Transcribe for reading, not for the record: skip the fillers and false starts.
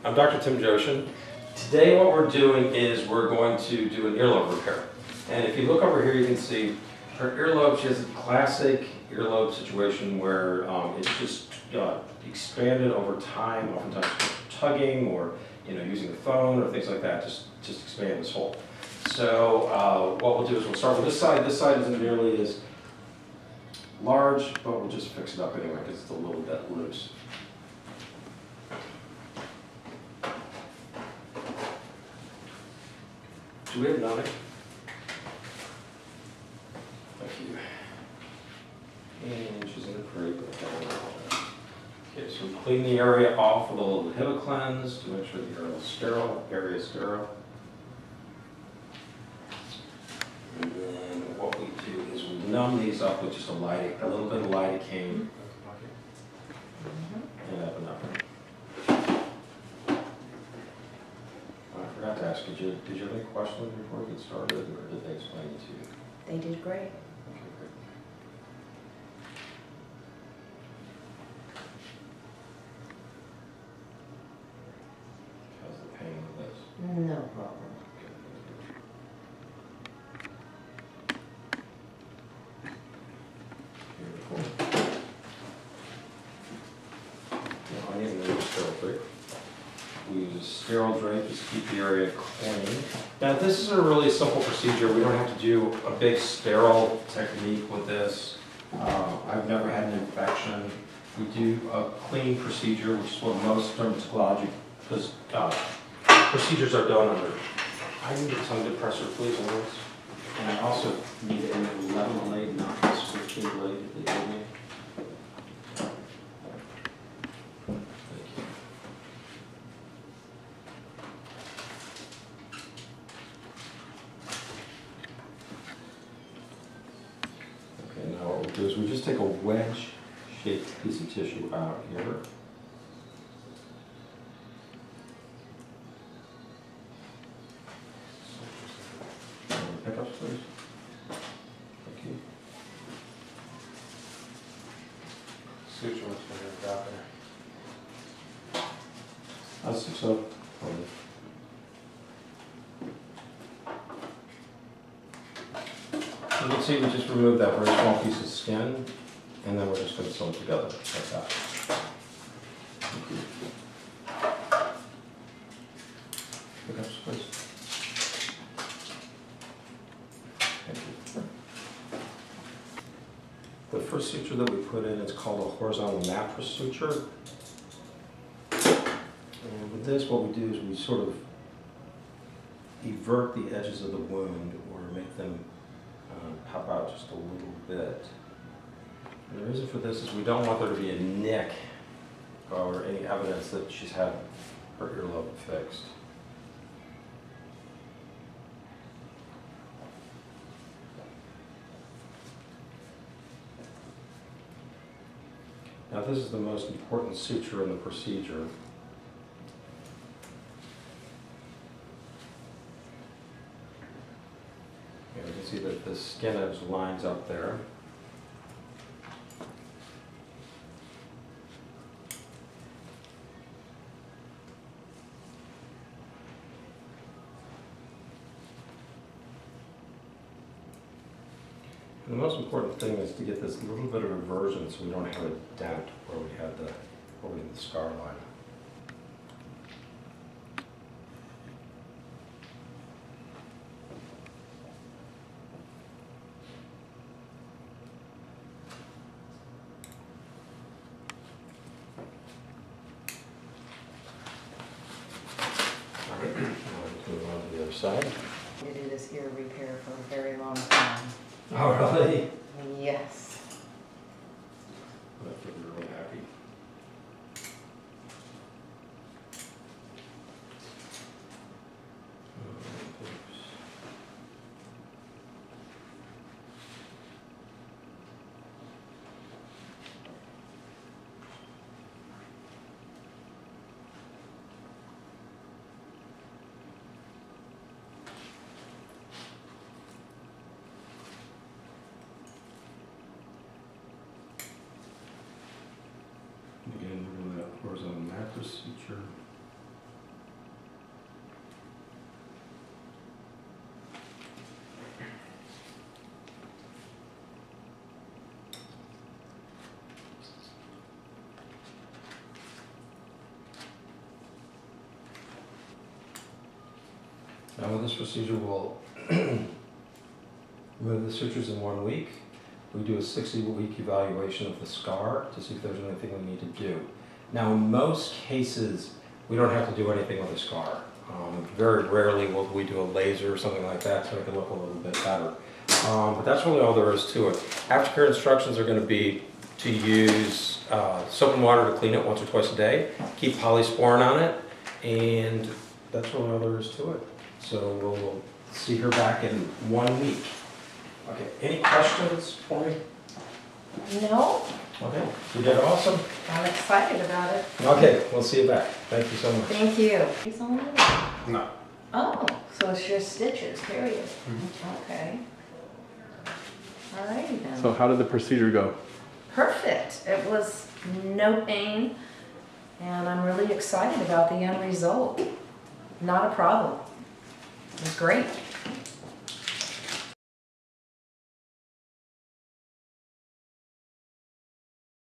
I'm Dr. Tim Jochen. Today what we're doing is we're going to do an earlobe repair. And if you look over here, you can see her earlobe. She has a classic earlobe situation where it's just expanded over time, oftentimes tugging or using the phone or things like that, just expand this hole. So what we'll do is we'll start with this side. This side isn't nearly as large, but we'll just fix it up anyway because it's a little bit loose. Do we have a knife? Thank you. And she's in a crate. Okay, so we clean the area off with a little HIPAA cleanse to make sure the area is sterile. And then what we do is we numb these up with just a little bit of lidocaine. And epinephrine. I forgot to ask, did you have any questions before we get started, or did they explain it to you? They did great. Okay, great. How's the pain with this? No problem. Beautiful. Now, I need another sterile drape. We use a sterile drape just to keep the area clean. Now, this is a really simple procedure. We don't have to do a big sterile technique with this. I've never had an infection. We do a clean procedure, which is what most dermatologic procedures are done under. I need a tongue depressor, please, Lawrence. And I also need an 11 blade, not this 15 blade that they gave me. Is we just take a wedge-shaped piece of tissue out here. Pickups, please. Thank you. Suture was going to drop there. I think so. Probably. You can see we just removed that very small piece of skin, and then we're just going to sew it together like that. Pickups, please. Thank you. The first suture that we put in is called a horizontal mattress suture. And with this, what we do is we sort of evert the edges of the wound or make them pop out just a little bit. And the reason for this is we don't want there to be a nick or any evidence that she's had her earlobe fixed. Now this is the most important suture in the procedure. You can see that the skin edge lines up there. And the most important thing is to get this little bit of reversion so we don't have a dent where we had the scar line. Move on to the other side. We do this ear repair for a very long time. Oh, really? Yes. I think we're really happy. Again, we're going to horizontal mattress suture. Now with this procedure, we'll remove the sutures in 1 week. We do a 60-week evaluation of the scar to see if there's anything we need to do. Now in most cases, we don't have to do anything with the scar. Very rarely will we do a laser or something like that to make it look a little bit better. But that's really all there is to it. Aftercare instructions are going to be to use soap and water to clean it once or twice a day, keep polysporin on it, and that's really all there is to it. So we'll see her back in 1 week. Okay, any questions for me? No, Okay, you did awesome. I'm excited about it. Okay, we'll see you back. Thank you so much. Thank you. It's on it? No. Oh, so it's just stitches, period. Mhm. Okay. All righty then. So how did the procedure go? Perfect. It was no pain, and I'm really excited about the end result. Not a problem. It was great.